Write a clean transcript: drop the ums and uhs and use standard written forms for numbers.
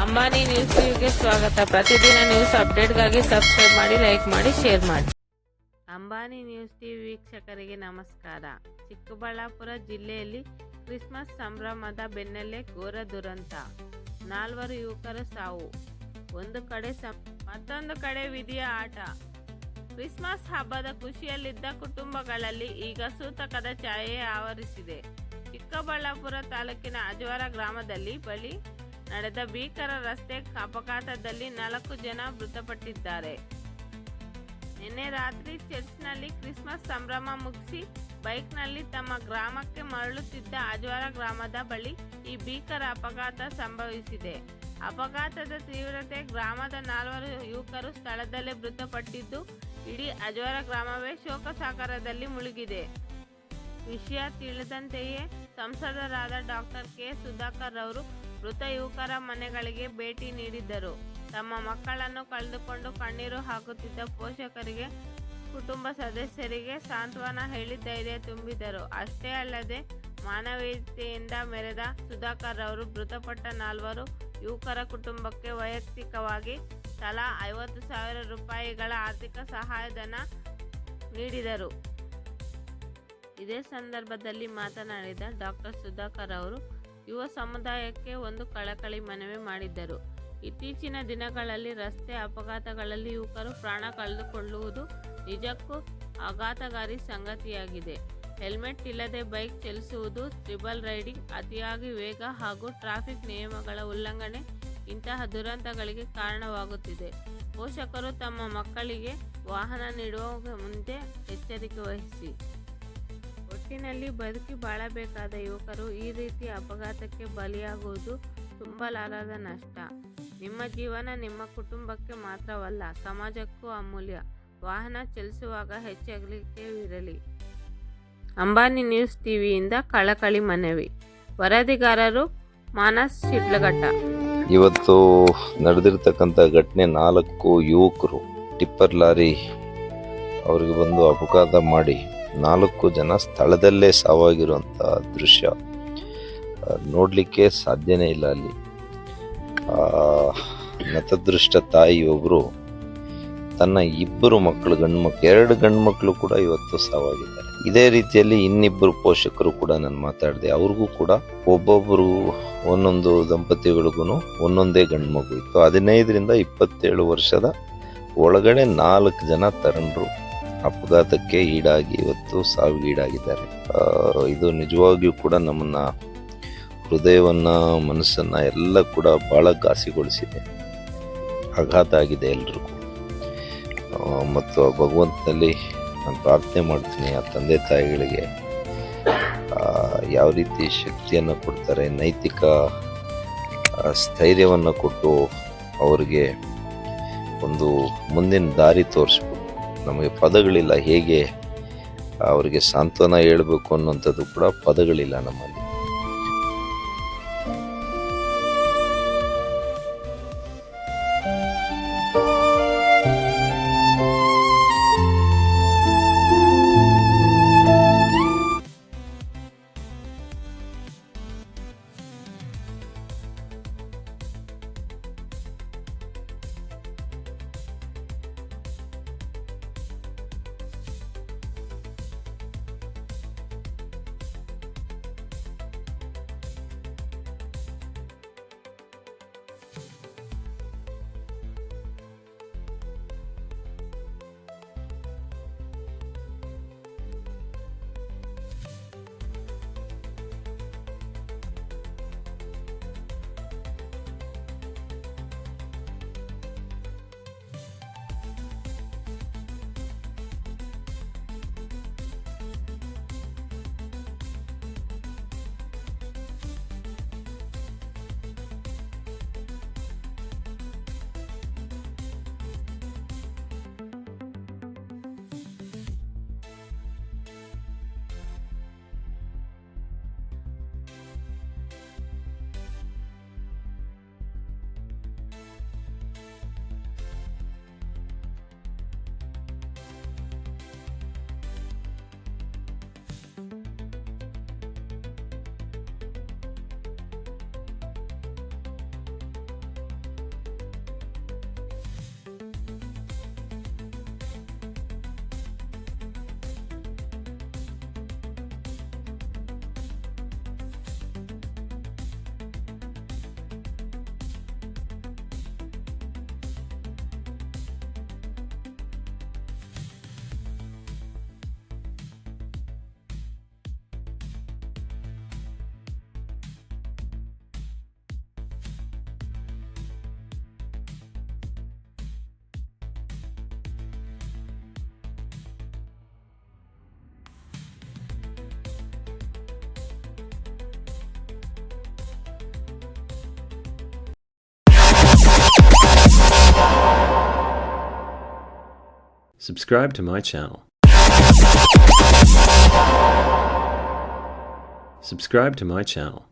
Ambani news ಟಿವಿಗೆ ಸ್ವಾಗತ. ಪ್ರತಿದಿನ ನ್ಯೂಸ್ ಅಪ್ಡೇಟ್ಗಾಗಿ ಸಬ್ಸ್ಕ್ರೈಬ್ ಮಾಡಿ, ಲೈಕ್ ಮಾಡಿ, ಶೇರ್ ಮಾಡಿ. ಅಂಬಾನಿ ನ್ಯೂಸ್ ಟಿವಿ ವೀಕ್ಷಕರಿಗೆ ನಮಸ್ಕಾರ. ಚಿಕ್ಕಬಳ್ಳಾಪುರ ಜಿಲ್ಲೆಯಲ್ಲಿ ಕ್ರಿಸ್ಮಸ್ ಸಂಭ್ರಮದ ಬೆನ್ನಲ್ಲೇ ಘೋರ ದುರಂತ. 4 ಯುವಕರ ಸಾವು. ಒಂದು ಕಡೆ ಮತ್ತೊಂದು ಕಡೆ ವಿಧಿಯ ಆಟ. ಕ್ರಿಸ್ಮಸ್ ಹಬ್ಬದ ಖುಷಿಯಲ್ಲಿದ್ದ ಕುಟುಂಬಗಳಲ್ಲಿ ಈಗ ಸೂತಕದ ಛಾಯೆ ಆವರಿಸಿದೆ. ಚಿಕ್ಕಬಳ್ಳಾಪುರ ತಾಲೂಕಿನ ಅಜ್ವಾರ ಗ್ರಾಮದಲ್ಲಿ ಬಳಿ ನಡೆದ ಭೀಕರ ರಸ್ತೆ ಅಪಘಾತದಲ್ಲಿ 4 ಜನ ಮೃತಪಟ್ಟಿದ್ದಾರೆ. ನಿನ್ನೆ ರಾತ್ರಿ ಚರ್ಚ್ನಲ್ಲಿ ಕ್ರಿಸ್ಮಸ್ ಸಂಭ್ರಮ ಮುಗಿಸಿ ಬೈಕ್ನಲ್ಲಿ ತಮ್ಮ ಗ್ರಾಮಕ್ಕೆ ಮರಳುತ್ತಿದ್ದ ಅಜ್ವಾರ ಗ್ರಾಮದ ಬಳಿ ಈ ಭೀಕರ ಅಪಘಾತ ಸಂಭವಿಸಿದೆ. ಅಪಘಾತದ ತೀವ್ರತೆ ಗ್ರಾಮದ 4 ಯುವಕರು ಸ್ಥಳದಲ್ಲೇ ಮೃತಪಟ್ಟಿದ್ದು, ಇಡೀ ಅಜ್ವಾರ ಗ್ರಾಮವೇ ಶೋಕ ಸಾಗರದಲ್ಲಿ ಮುಳುಗಿದೆ. ವಿಷಯ ತಿಳಿದಂತೆಯೇ ಸಂಸದರಾದ ಡಾಕ್ಟರ್ ಕೆ. ಸುಧಾಕರ್ ಅವರು ಮೃತ ಯುವಕರ ಮನೆಗಳಿಗೆ ಭೇಟಿ ನೀಡಿದ್ದರು. ತಮ್ಮ ಮಕ್ಕಳನ್ನು ಕಳೆದುಕೊಂಡು ಕಣ್ಣೀರು ಹಾಕುತ್ತಿದ್ದ ಪೋಷಕರಿಗೆ, ಕುಟುಂಬ ಸದಸ್ಯರಿಗೆ ಸಾಂತ್ವನ ಹೇಳಿ ಧೈರ್ಯ ತುಂಬಿದರು. ಅಷ್ಟೇ ಅಲ್ಲದೆ ಮಾನವೀಯತೆಯಿಂದ ಮೆರೆದ ಸುಧಾಕರ್ ಅವರು ಮೃತಪಟ್ಟ 4 ಯುವಕರ ಕುಟುಂಬಕ್ಕೆ ವೈಯಕ್ತಿಕವಾಗಿ ತಲಾ 50,000 ರೂಪಾಯಿಗಳ ಆರ್ಥಿಕ ಸಹಾಯಧನ ನೀಡಿದರು. ಇದೇ ಸಂದರ್ಭದಲ್ಲಿ ಮಾತನಾಡಿದ ಡಾಕ್ಟರ್ ಸುಧಾಕರ್ ಅವರು ಯುವ ಸಮುದಾಯಕ್ಕೆ ಒಂದು ಕಳಕಳಿ ಮನವಿ ಮಾಡಿದ್ದರು. ಇತ್ತೀಚಿನ ದಿನಗಳಲ್ಲಿ ರಸ್ತೆ ಅಪಘಾತಗಳಲ್ಲಿ ಯುವಕರು ಪ್ರಾಣ ಕಳೆದುಕೊಳ್ಳುವುದು ನಿಜಕ್ಕೂ ಆಘಾತಕಾರಿ ಸಂಗತಿಯಾಗಿದೆ. ಹೆಲ್ಮೆಟ್ ಇಲ್ಲದೆ ಬೈಕ್ ಚಲಿಸುವುದು, ಟ್ರಿಬಲ್ ರೈಡಿಂಗ್, ಅತಿಯಾಗಿ ವೇಗ ಹಾಗೂ ಟ್ರಾಫಿಕ್ ನಿಯಮಗಳ ಉಲ್ಲಂಘನೆ ಇಂತಹ ದುರಂತಗಳಿಗೆ ಕಾರಣವಾಗುತ್ತಿದೆ. ಪೋಷಕರು ತಮ್ಮ ಮಕ್ಕಳಿಗೆ ವಾಹನ ನೀಡುವ ಮುಂದೆ ಎಚ್ಚರಿಕೆ ವಹಿಸಿ. ಒಟ್ಟಿನಲ್ಲಿ ಬದುಕಿ ಬಾಳಬೇಕಾದ ಯುವಕರು ಈ ರೀತಿ ಅಪಘಾತಕ್ಕೆ ಬಲಿಯಾಗುವುದು ತುಂಬಲಾರದ ನಷ್ಟ. ನಿಮ್ಮ ಜೀವನ ನಿಮ್ಮ ಕುಟುಂಬಕ್ಕೆ ಮಾತ್ರವಲ್ಲ, ಸಮಾಜಕ್ಕೂ ಅಮೂಲ್ಯ. ವಾಹನ ಚಲಿಸುವಾಗ ಎಚ್ಚರಿಕೆಯಿರಲಿ. ಅಂಬಾನಿ ನ್ಯೂಸ್ ಟಿವಿಯಿಂದ ಕಳಕಳಿ ಮನವಿ. ವರದಿಗಾರರು ಮಾನಸ್ ಶಿಡ್ಲಘಟ್ಟ. ಇವತ್ತು ನಡೆದಿರ್ತಕ್ಕಂಥ ಘಟನೆ 4 ಯುವಕರು ಟಿಪ್ಪರ್ ಲಾರಿ ಅವರಿಗೆ ಬಂದು ಅಪಘಾತ ಮಾಡಿ 4 ಜನ ಸ್ಥಳದಲ್ಲೇ ಸಾವಾಗಿರುವಂಥ ದೃಶ್ಯ ನೋಡಲಿಕ್ಕೆ ಸಾಧ್ಯನೇ ಇಲ್ಲ. ಅಲ್ಲಿ ನತದೃಷ್ಟ ತಾಯಿಯೊಬ್ಬರು ತನ್ನ 2 ಮಕ್ಕಳು, 2 ಗಂಡು ಮಕ್ಕಳು ಕೂಡ ಇವತ್ತು ಸಾವಾಗಿದ್ದಾರೆ. ಇದೇ ರೀತಿಯಲ್ಲಿ ಇನ್ನಿಬ್ಬರು ಪೋಷಕರು ಕೂಡ ನಾನು ಮಾತಾಡಿದೆ. ಅವ್ರಿಗೂ ಕೂಡ ಒಬ್ಬೊಬ್ಬರು ಒಂದೊಂದು ದಂಪತಿಗಳಿಗೂ ಒಂದೊಂದೇ ಗಂಡು ಮಗು ಇತ್ತು. 15ರಿಂದ 27 ವರ್ಷದ ಒಳಗಡೆ 4 ಜನ ತರುಣರು ಅಪಘಾತಕ್ಕೆ ಈಡಾಗಿ ಇವತ್ತು ಸಾವಿಗೀಡಾಗಿದ್ದಾರೆ. ಇದು ನಿಜವಾಗಿಯೂ ಕೂಡ ನಮ್ಮನ್ನ, ಹೃದಯವನ್ನ, ಮನಸ್ಸನ್ನ ಎಲ್ಲ ಕೂಡ ಬಹಳ ಘಾಸಿಗೊಳಿಸಿದೆ. ಆಘಾತ ಆಗಿದೆ ಎಲ್ರಿಗೂ. ಮತ್ತು ಭಗವಂತನಲ್ಲಿ ನಾನು ಪ್ರಾರ್ಥನೆ ಮಾಡ್ತೀನಿ, ಆ ತಂದೆ ತಾಯಿಗಳಿಗೆ ಯಾವ ರೀತಿ ಶಕ್ತಿಯನ್ನು ಕೊಡ್ತಾರೆ, ನೈತಿಕ ಸ್ಥೈರ್ಯವನ್ನು ಕೊಟ್ಟು ಅವರಿಗೆ ಒಂದು ಮುಂದಿನ ದಾರಿ ತೋರಿಸ್ಬೇಕು. ನಮಗೆ ಪದಗಳಿಲ್ಲ, ಹೇಗೆ ಅವರಿಗೆ ಸಾಂತ್ವನ ಹೇಳಬೇಕು ಅನ್ನೋಂಥದ್ದು ಕೂಡ ಪದಗಳಿಲ್ಲ ನಮ್ಮಲ್ಲಿ. Subscribe to my channel. Subscribe to my channel.